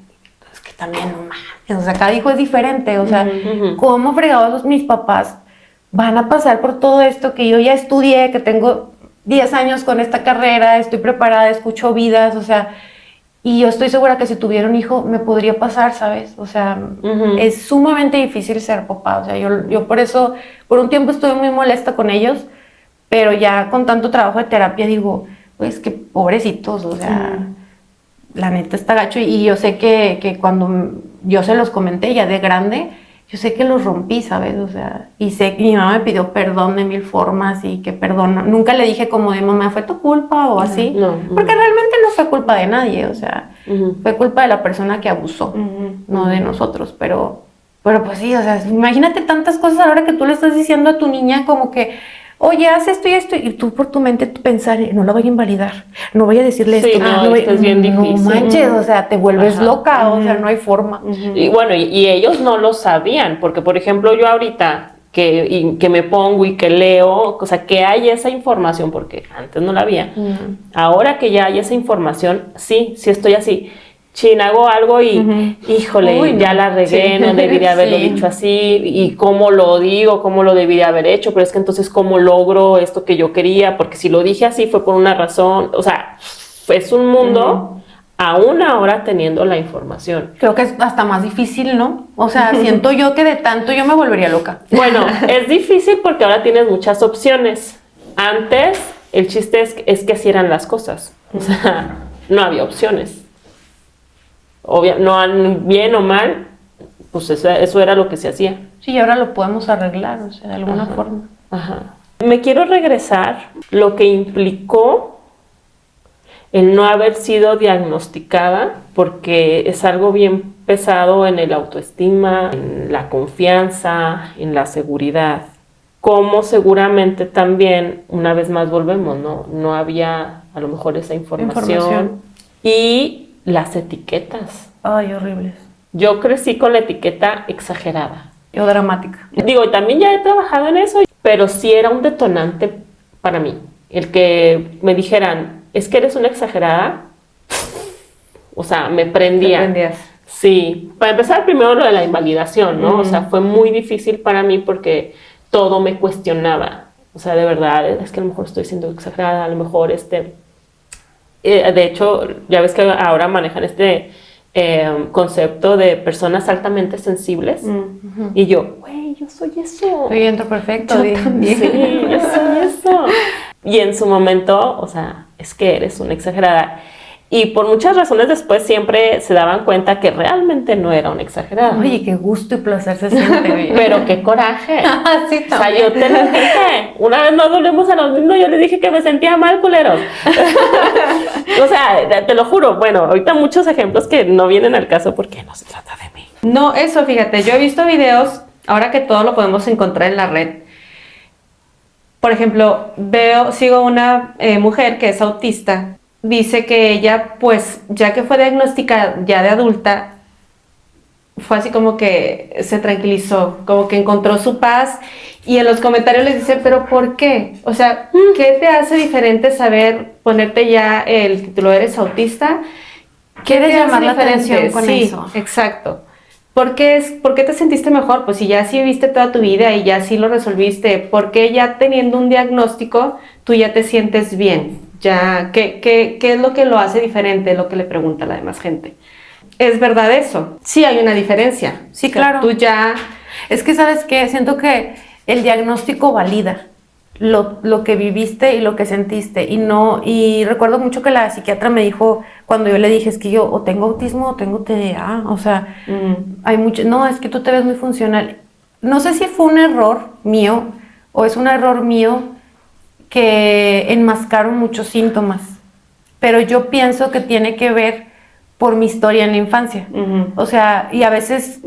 es que también no mames, o sea, cada hijo es diferente, o sea, ¿cómo fregados mis papás van a pasar por todo esto que yo ya estudié, que tengo 10 años con esta carrera, estoy preparada, escucho vidas, o sea, y yo estoy segura que si tuviera un hijo me podría pasar, ¿sabes? O sea, es sumamente difícil ser papá, o sea, yo por eso, por un tiempo estuve muy molesta con ellos, pero ya con tanto trabajo de terapia digo, pues que pobrecitos, o sea, la neta está gacho, y yo sé que cuando yo se los comenté ya de grande, yo sé que los rompí, ¿sabes? O sea, y sé que mi mamá me pidió perdón de mil formas y que perdón. Nunca le dije como de mamá, ¿fue tu culpa o así? Porque realmente no fue culpa de nadie, o sea, fue culpa de la persona que abusó, no de nosotros. Pero pues sí, o sea, imagínate tantas cosas ahora que tú le estás diciendo a tu niña como que, oye, haz esto y tú por tu mente pensar, no la voy a invalidar, no voy a decirle esto. No, esto es bien difícil. No manches, o sea, te vuelves loca, o sea, no hay forma. Y bueno, y ellos no lo sabían, porque por ejemplo yo ahorita que me pongo y que leo, o sea, que hay esa información, porque antes no la había. Ahora que ya hay esa información, sí estoy así. Chin, hago algo y, híjole, uy, ya la regué, no debí de haberlo dicho así, y cómo lo digo, cómo lo debí de haber hecho, pero es que entonces cómo logro esto que yo quería, porque si lo dije así fue por una razón, o sea, es un mundo, aún ahora teniendo la información. Creo que es hasta más difícil, ¿no? O sea, siento yo que de tanto yo me volvería loca. Bueno, es difícil porque ahora tienes muchas opciones. Antes, el chiste es que así eran las cosas, o sea, no había opciones. No, bien o mal, pues eso era lo que se hacía. Sí, y ahora lo podemos arreglar, o sea, de alguna forma. Me quiero regresar lo que implicó el no haber sido diagnosticada, porque es algo bien pesado en el autoestima, en la confianza, en la seguridad. Como seguramente también, una vez más volvemos, no había a lo mejor esa información. Y las etiquetas. Ay, horribles. Yo crecí con la etiqueta exagerada. O dramática. Digo, y también ya he trabajado en eso, pero sí era un detonante para mí. El que me dijeran, es que eres una exagerada, o sea, me prendía. Te prendías. Sí, para empezar primero lo de la invalidación, ¿no? O sea, fue muy difícil para mí porque todo me cuestionaba. O sea, de verdad, es que a lo mejor estoy siendo exagerada, a lo mejor de hecho, ya ves que ahora manejan concepto de personas altamente sensibles. Y yo, güey, yo soy eso. Soy entro perfecto. Yo también. Sí, yo soy eso. Y en su momento, o sea, es que eres una exagerada. Y por muchas razones después siempre se daban cuenta que realmente no era una exagerada. Oye, qué gusto y placer se siente. Oye. Pero qué coraje. Sí, O sea, yo te lo dije. Una vez nos volvemos a lo mismo, yo le dije que me sentía mal, culeros. O sea, te lo juro. Bueno, ahorita muchos ejemplos que no vienen al caso porque no se trata de mí. No, eso, fíjate, yo he visto videos, ahora que todo lo podemos encontrar en la red. Por ejemplo, sigo una mujer que es autista. Dice que ella, pues, ya que fue diagnosticada ya de adulta, fue así como que se tranquilizó, como que encontró su paz, y en los comentarios les dicen, pero ¿por qué? O sea, ¿qué te hace diferente saber ponerte ya el título eres autista? ¿Quieres te hace llamar la diferente? atención con Sí, eso? exacto. ¿Por qué te sentiste mejor? Pues si ya sí viviste toda tu vida y ya sí lo resolviste, ¿por qué ya teniendo un diagnóstico tú ya te sientes bien? Ya, ¿qué es lo que lo hace diferente? Es lo que le pregunta a la demás gente. ¿Es verdad eso? Sí hay una diferencia. Sí, O sea, claro. Tú ya... Es que, ¿sabes qué? Siento que el diagnóstico valida lo que viviste y lo que sentiste. Y recuerdo mucho que la psiquiatra me dijo, cuando yo le dije, es que yo o tengo autismo o tengo TDA. O sea, hay mucho... No, es que tú te ves muy funcional. No sé si fue un error mío o es un error mío que enmascaron muchos síntomas, pero yo pienso que tiene que ver por mi historia en la infancia. O sea, y a veces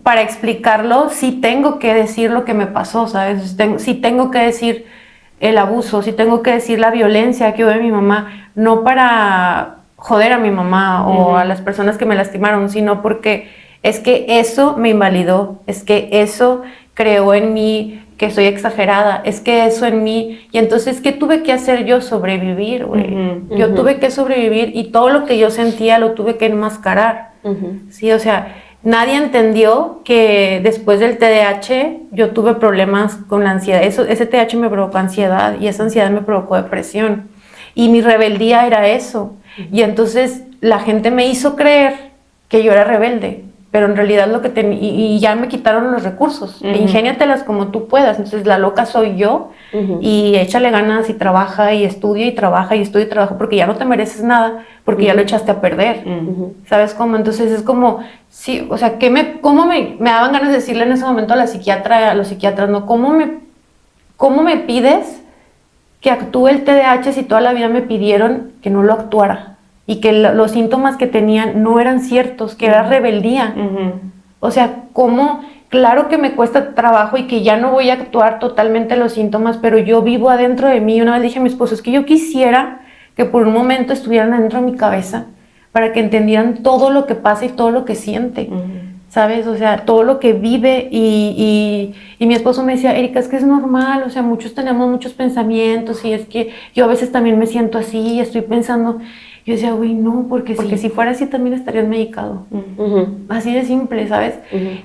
para explicarlo sí tengo que decir lo que me pasó, ¿sabes? Sí tengo que decir el abuso, sí tengo que decir la violencia que hubo de mi mamá, no para joder a mi mamá o a las personas que me lastimaron, sino porque es que eso me invalidó, es que eso creó en mí que soy exagerada, es que eso en mí, y entonces, ¿qué tuve que hacer yo? Sobrevivir, güey. Yo tuve que sobrevivir y todo lo que yo sentía lo tuve que enmascarar, sí, o sea, nadie entendió que después del TDAH yo tuve problemas con la ansiedad, ese TDAH me provocó ansiedad y esa ansiedad me provocó depresión, y mi rebeldía era eso, y entonces la gente me hizo creer que yo era rebelde, pero en realidad lo que y ya me quitaron los recursos. Ingéniatelas como tú puedas. Entonces la loca soy yo y échale ganas y trabaja y estudia y trabaja y estudia y trabaja porque ya no te mereces nada, porque ya lo echaste a perder. ¿Sabes cómo? Entonces es como, sí, o sea, ¿cómo me daban ganas de decirle en ese momento a la psiquiatra, a los psiquiatras, no? ¿Cómo me pides que actúe el TDAH si toda la vida me pidieron que no lo actuara? Y que los síntomas que tenían no eran ciertos, que era rebeldía. O sea, ¿cómo? Claro que me cuesta trabajo y que ya no voy a actuar totalmente los síntomas, pero yo vivo adentro de mí. Una vez dije a mi esposo, es que yo quisiera que por un momento estuvieran adentro de mi cabeza para que entendieran todo lo que pasa y todo lo que siente, ¿sabes? O sea, todo lo que vive y mi esposo me decía, Erika, es que es normal, o sea, muchos tenemos muchos pensamientos y es que yo a veces también me siento así y estoy pensando... Yo decía, güey, no, porque si fuera así también estarías medicado. Así de simple, ¿sabes?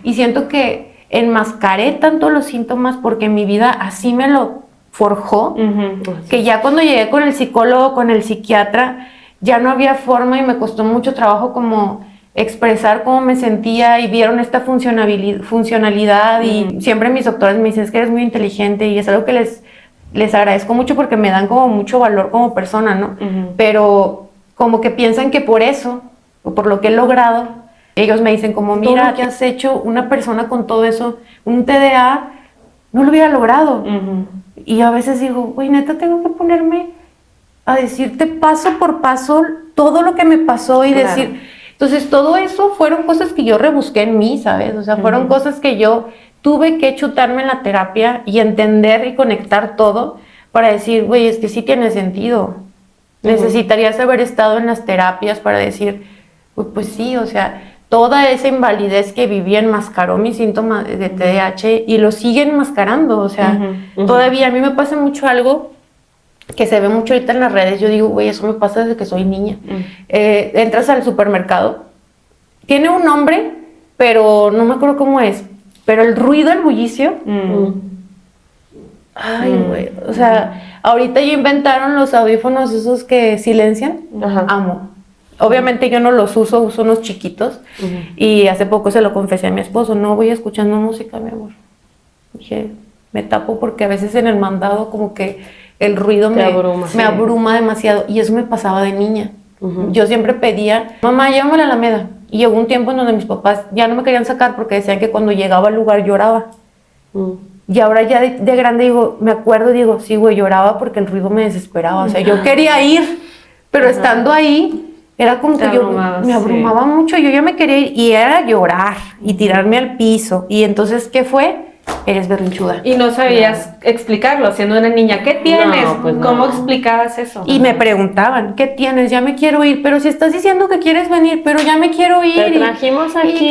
Y siento que enmascaré tanto los síntomas porque mi vida así me lo forjó, que ya cuando llegué con el psicólogo, con el psiquiatra, ya no había forma y me costó mucho trabajo como expresar cómo me sentía y vieron esta funcionalidad y siempre mis doctores me dicen, es que eres muy inteligente y es algo que les agradezco mucho porque me dan como mucho valor como persona, ¿no? Pero... como que piensan que por eso, o por lo que he logrado, ellos me dicen como, mira, ¿qué has hecho? Una persona con todo eso, un TDA, no lo hubiera logrado. Y yo a veces digo, güey, neta, tengo que ponerme a decirte paso por paso todo lo que me pasó y decir... Entonces, todo eso fueron cosas que yo rebusqué en mí, ¿sabes? O sea, fueron cosas que yo tuve que chutarme en la terapia y entender y conectar todo para decir, güey, es que sí tiene sentido. Necesitarías haber estado en las terapias para decir, pues sí, o sea, toda esa invalidez que viví enmascaró mis síntomas de TDAH y lo sigue enmascarando. O sea, todavía a mí me pasa mucho algo que se ve mucho ahorita en las redes. Yo digo, güey, eso me pasa desde que soy niña. Entras al supermercado, tiene un nombre, pero no me acuerdo cómo es, pero el ruido, el bullicio, ay, güey, o sea, ahorita ya inventaron los audífonos esos que silencian. Amo. Obviamente yo no los uso unos chiquitos. Y hace poco se lo confesé a mi esposo, no voy escuchando música, mi amor. Dije, me tapo porque a veces en el mandado como que el ruido me abruma demasiado. Y eso me pasaba de niña. Yo siempre pedía, mamá, llévame a la Alameda. Y llegó un tiempo en donde mis papás ya no me querían sacar porque decían que cuando llegaba al lugar lloraba. Y ahora ya de grande digo, me acuerdo, digo, sí, güey, lloraba porque el ruido me desesperaba. O sea, yo quería ir, pero estando ahí, era como que yo me abrumaba mucho. Yo ya me quería ir y era llorar y tirarme al piso. Y entonces, ¿qué fue? Eres berrinchuda. Y no sabías explicarlo, siendo una niña. ¿Qué tienes? ¿Cómo explicabas eso? Y me preguntaban, ¿qué tienes? Ya me quiero ir. Pero si estás diciendo que quieres venir, pero ya me quiero ir. Te trajimos aquí.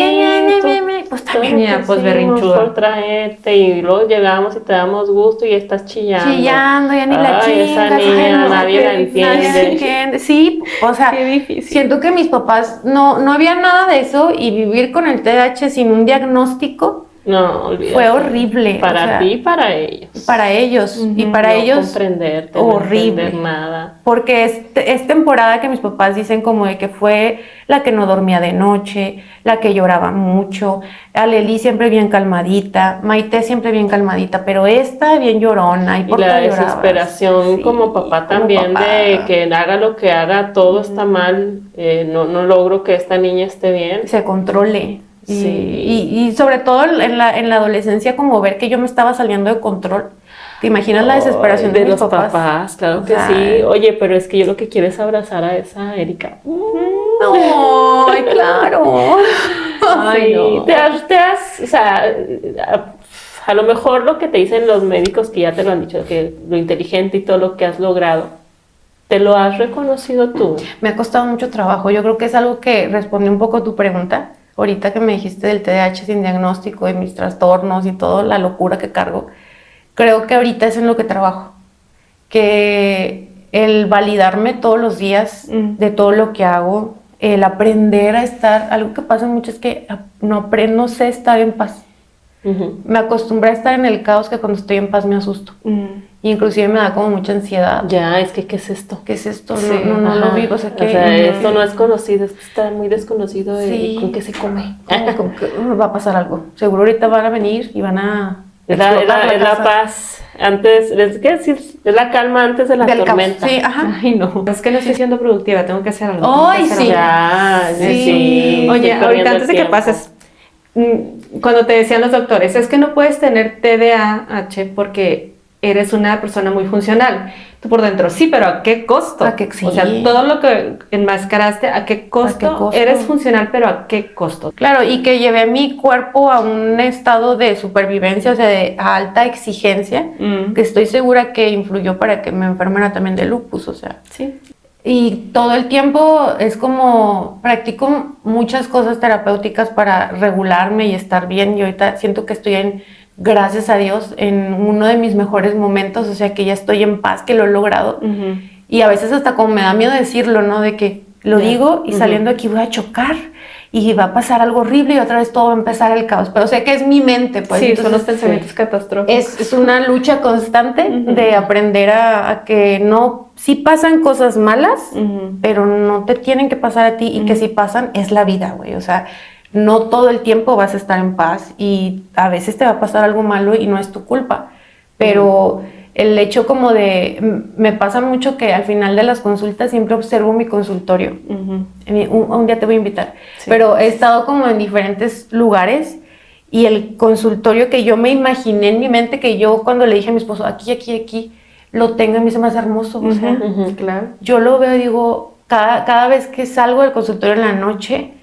Pues también. Pues berrinchuda. Por traerte y luego llegamos y te damos gusto y estás chillando. Chillando, ya ni la chingas. Esa niña, nadie la entiende. Sí, o sea, siento que mis papás no había nada de eso y vivir con el TDAH sin un diagnóstico. No, olvídate. Fue horrible. Para ti y para ellos. Para ellos. Y para no ellos. Comprenderte, horrible. No entender nada. Porque es temporada que mis papás dicen como de que fue la que no dormía de noche, la que lloraba mucho. Aleli siempre bien calmadita. Maite siempre bien calmadita. Pero esta bien llorona. Y la desesperación como papá también de que haga lo que haga, todo está mal. No logro que esta niña esté bien. Se controle. Sí. Y sobre todo en la adolescencia, como ver que yo me estaba saliendo de control. ¿Te imaginas la desesperación de mis los papás? Claro que sí. Oye, pero es que yo lo que quiero es abrazar a esa Erika. Ay, claro. Ay, sí. No. O sea, a lo mejor lo que te dicen los médicos que ya te lo han dicho, que lo inteligente y todo lo que has logrado, ¿te lo has reconocido tú? Me ha costado mucho trabajo. Yo creo que es algo que responde un poco a tu pregunta. Ahorita que me dijiste del TDAH sin diagnóstico y mis trastornos y toda la locura que cargo, creo que ahorita es en lo que trabajo. Que el validarme todos los días de todo lo que hago, el aprender a estar, algo que pasa mucho es que no sé estar en paz. Me acostumbré a estar en el caos, que cuando estoy en paz me asusto. Inclusive me da como mucha ansiedad. Ya, es que ¿qué es esto? ¿Qué es esto? Sí, no lo vivo. O sea, esto no es conocido, esto está muy desconocido. Sí. ¿Con qué se come? Como que va a pasar algo. Seguro ahorita van a venir y van a... Es la paz. Antes, ¿qué decir? Es la calma antes de la tormenta. Sí, ajá. Ay, no. Es que no estoy siendo productiva, tengo que hacer algo. Ay, sí. Ya, sí. Oye, ahorita antes de que pases, cuando te decían los doctores, es que no puedes tener TDAH porque eres una persona muy funcional. Tú por dentro, sí, pero ¿a qué costo? ¿A qué, sí? O sea, todo lo que enmascaraste, ¿a qué costo? Eres funcional, pero ¿a qué costo? Claro, y que llevé mi cuerpo a un estado de supervivencia, o sea, de alta exigencia, que estoy segura que influyó para que me enfermara también de lupus, o sea. Sí. Y todo el tiempo es como, practico muchas cosas terapéuticas para regularme y estar bien, y ahorita siento que estoy gracias a Dios, en uno de mis mejores momentos, o sea, que ya estoy en paz, que lo he logrado. Y a veces hasta como me da miedo decirlo, ¿no? De que lo digo y saliendo aquí voy a chocar y va a pasar algo horrible y otra vez todo va a empezar el caos. Pero sé que es mi mente, pues. Sí, entonces, son los pensamientos catastróficos. Es una lucha constante de aprender a que no, sí pasan cosas malas, pero no te tienen que pasar a ti, y que si pasan es la vida, güey. O sea, no todo el tiempo vas a estar en paz y a veces te va a pasar algo malo y no es tu culpa. Pero el hecho como de, me pasa mucho que al final de las consultas siempre observo mi consultorio. Un día te voy a invitar. Sí. Pero he estado como en diferentes lugares y el consultorio que yo me imaginé en mi mente, que yo cuando le dije a mi esposo, aquí, lo tengo, a mí se me hace hermoso. O sea, claro. Yo lo veo y digo, cada vez que salgo del consultorio en la noche,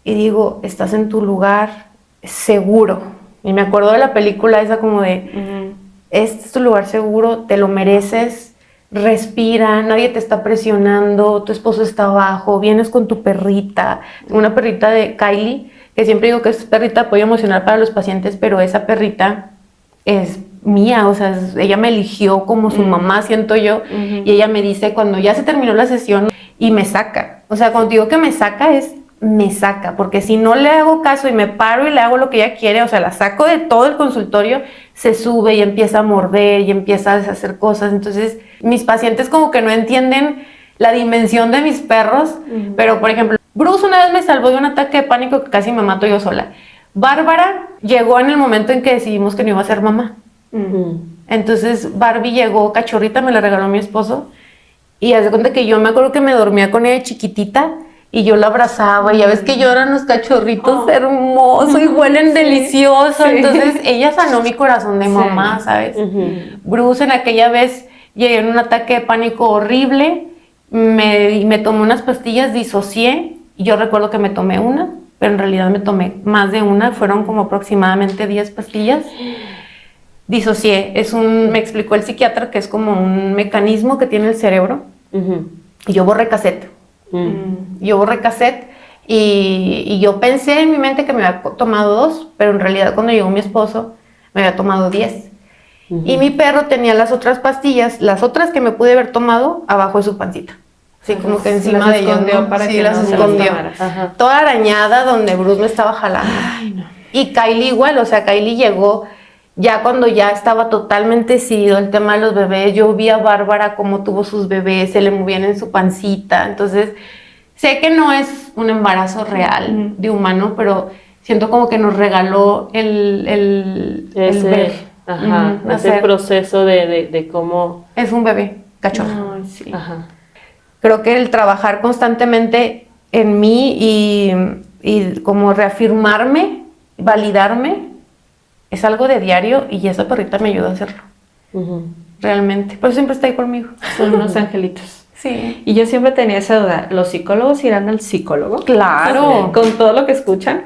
y digo, estás en tu lugar seguro. Y me acuerdo de la película esa como de, este es tu lugar seguro, te lo mereces, respira, nadie te está presionando, tu esposo está abajo, vienes con tu perrita, una perrita de Kylie, que siempre digo que es perrita de apoyo emocional para los pacientes, pero esa perrita es mía, o sea, ella me eligió como su mamá, siento yo, y ella me dice cuando ya se terminó la sesión y me saca, o sea, cuando digo que me saca me saca, porque si no le hago caso y me paro y le hago lo que ella quiere, o sea, la saco de todo el consultorio, se sube y empieza a morder y empieza a deshacer cosas. Entonces, mis pacientes como que no entienden la dimensión de mis perros, pero por ejemplo, Bruce una vez me salvó de un ataque de pánico que casi me mato yo sola. Bárbara llegó en el momento en que decidimos que no iba a ser mamá. Entonces, Barbie llegó cachorrita, me la regaló mi esposo, y haz de cuenta que yo me acuerdo que me dormía con ella chiquitita, y yo la abrazaba, y ya ves que lloran los cachorritos hermosos y huelen delicioso. Entonces ella sanó mi corazón de mamá, ¿sabes? Bruce en aquella vez llegué en un ataque de pánico horrible, me tomé unas pastillas, disocié, y yo recuerdo que me tomé una, pero en realidad me tomé más de una, fueron como aproximadamente 10 pastillas. Disocié, me explicó el psiquiatra que es como un mecanismo que tiene el cerebro, y yo borré cassette. Yo borré cassette y yo pensé en mi mente que me había tomado 2, pero en realidad cuando llegó mi esposo me había tomado 10. Y mi perro tenía las otras pastillas, las otras que me pude haber tomado, abajo de su pancita. Así como que encima de ella, ¿no? Para sí, que las no se escondió. las Toda arañada donde Bruce me estaba jalando. Ay, no. Y Kylie igual, o sea, Kylie llegó ya cuando ya estaba totalmente decidido el tema de los bebés. Yo vi a Bárbara cómo tuvo sus bebés, se le movían en su pancita. Entonces, sé que no es un embarazo real de humano, pero siento como que nos regaló el ver. Ese proceso de cómo... Es un bebé, cachorro. Ay, sí. Creo que el trabajar constantemente en mí y como reafirmarme, validarme, es algo de diario, y esa perrita me ayuda a hacerlo. Realmente. Por eso siempre está ahí conmigo. Son unos angelitos. Sí. Y yo siempre tenía esa duda, ¿los psicólogos irán al psicólogo? Claro. Con todo lo que escuchan.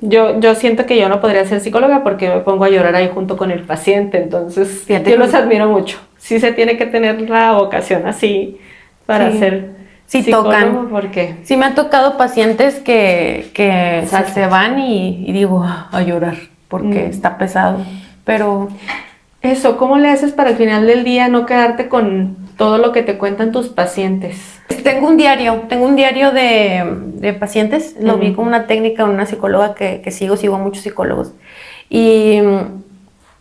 Yo siento que yo no podría ser psicóloga porque me pongo a llorar ahí junto con el paciente, entonces yo los admiro mucho. Sí se tiene que tener la vocación así para ser psicólogo, tocan. porque Sí me ha tocado pacientes que se van y digo, a llorar, porque está pesado. Pero eso, ¿cómo le haces para al final del día no quedarte con todo lo que te cuentan tus pacientes? tengo un diario de pacientes. Lo vi como una técnica de una psicóloga que sigo a muchos psicólogos. Y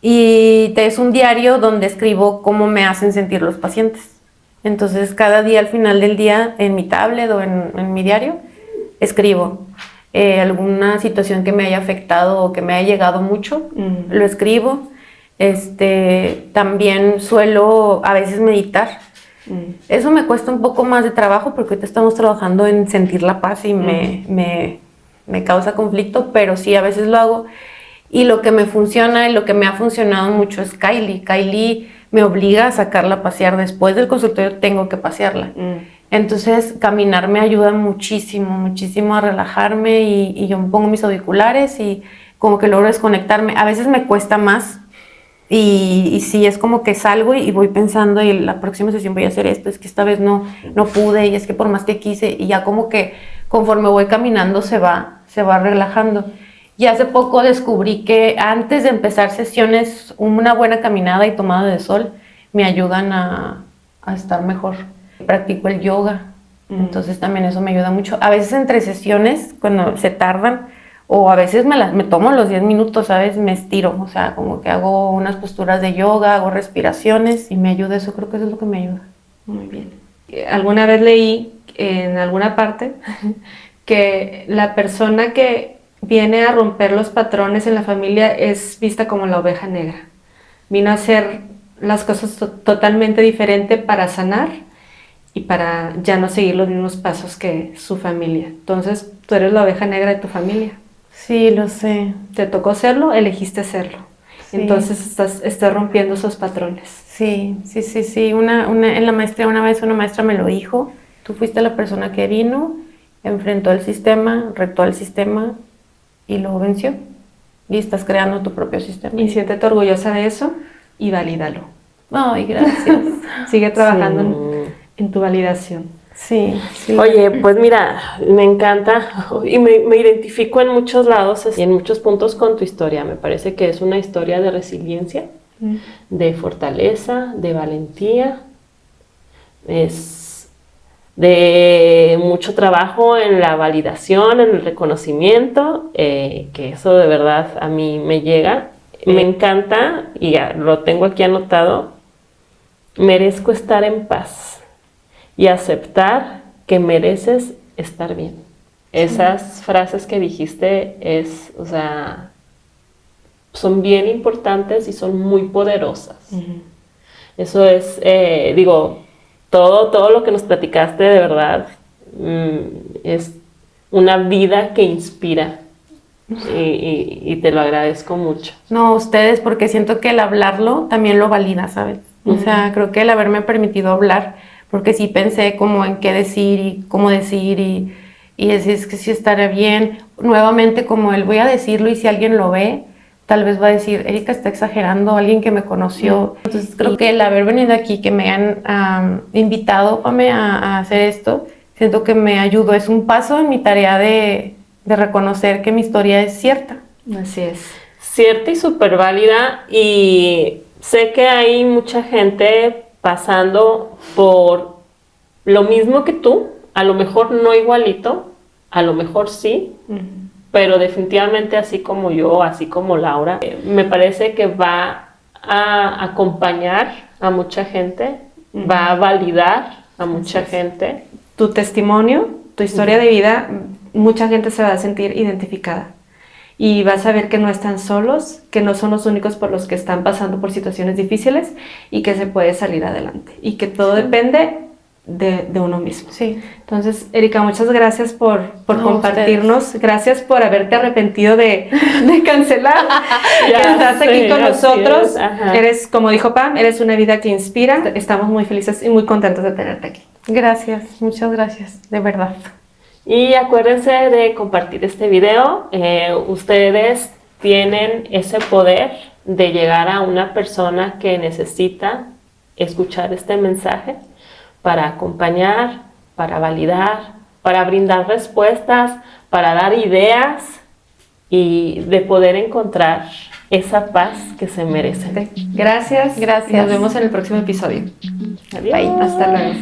es un diario donde escribo cómo me hacen sentir los pacientes. Entonces, cada día, al final del día, en mi tablet o en mi diario, escribo alguna situación que me haya afectado o que me haya llegado mucho, lo escribo. También suelo a veces meditar. Eso me cuesta un poco más de trabajo porque ahorita estamos trabajando en sentir la paz y me causa conflicto, pero sí, a veces lo hago. Y lo que me funciona y lo que me ha funcionado mucho es Kylie. Kylie me obliga a sacarla a pasear. Después del consultorio tengo que pasearla. Entonces, caminar me ayuda muchísimo, muchísimo a relajarme, y yo me pongo mis auriculares y como que logro desconectarme. A veces me cuesta más. Y sí, es como que salgo y voy pensando, y la próxima sesión voy a hacer esto, es que esta vez no pude, y es que por más que quise, y ya como que conforme voy caminando se va relajando. Y hace poco descubrí que antes de empezar sesiones, una buena caminada y tomada de sol me ayudan a estar mejor. Practico el yoga, entonces también eso me ayuda mucho. A veces entre sesiones, cuando se tardan, o a veces me tomo los 10 minutos, ¿sabes? Me estiro, o sea, como que hago unas posturas de yoga, hago respiraciones y me ayuda eso, creo que eso es lo que me ayuda. Muy bien. Alguna vez leí en alguna parte que la persona que viene a romper los patrones en la familia es vista como la oveja negra. Vino a hacer las cosas totalmente diferente para sanar y para ya no seguir los mismos pasos que su familia. Entonces, tú eres la oveja negra de tu familia. Sí, lo sé. Te tocó serlo, elegiste serlo. Sí. Entonces estás rompiendo esos patrones. Sí. En la maestría una vez una maestra me lo dijo. Tú fuiste la persona que vino, enfrentó el sistema, retó al sistema y lo venció. Y estás creando tu propio sistema. Y siéntete orgullosa de eso y valídalo. Ay, gracias. Sigue trabajando Sí. en tu validación. Sí, sí. Oye, pues mira, me encanta y me identifico en muchos lados y en muchos puntos con tu historia. Me parece que es una historia de resiliencia, de fortaleza, de valentía. Es de mucho trabajo en la validación, en el reconocimiento, que eso de verdad a mí me llega. Me encanta, y ya lo tengo aquí anotado, merezco estar en paz y aceptar que mereces estar bien. Esas frases que dijiste o sea, son bien importantes y son muy poderosas. Eso es, digo, todo lo que nos platicaste de verdad es una vida que inspira y te lo agradezco mucho. No, ustedes, porque siento que el hablarlo también lo valida, ¿sabes? O sea, creo que el haberme permitido hablar, porque sí pensé como en qué decir y cómo decir y decir es que sí estará bien. Nuevamente como el voy a decirlo y si alguien lo ve, tal vez va a decir, Erika está exagerando, alguien que me conoció. Entonces creo que el haber venido aquí, que me han invitado a hacer esto, siento que me ayudó, es un paso en mi tarea de reconocer que mi historia es cierta. Así es. Cierta y súper válida, y sé que hay mucha gente pasando por lo mismo que tú, a lo mejor no igualito, a lo mejor sí, pero definitivamente así como yo, así como Laura, me parece que va a acompañar a mucha gente, va a validar a mucha gente. Tu testimonio, tu historia de vida, mucha gente se va a sentir identificada y vas a ver que no están solos, que no son los únicos por los que están pasando por situaciones difíciles y que se puede salir adelante y que todo depende de uno mismo. Sí. Entonces, Erika, muchas gracias por No, compartirnos, gracias por haberte arrepentido de cancelar. Ya Estás sé, aquí con así nosotros, es, ajá. eres, como dijo Pam, eres una vida que inspira. Estamos muy felices y muy contentos de tenerte aquí. Gracias, muchas gracias, de verdad. Y acuérdense de compartir este video. Ustedes tienen ese poder de llegar a una persona que necesita escuchar este mensaje para acompañar, para validar, para brindar respuestas, para dar ideas y de poder encontrar esa paz que se merecen. Gracias. Gracias. Nos vemos en el próximo episodio. Adiós. Bye. Hasta luego.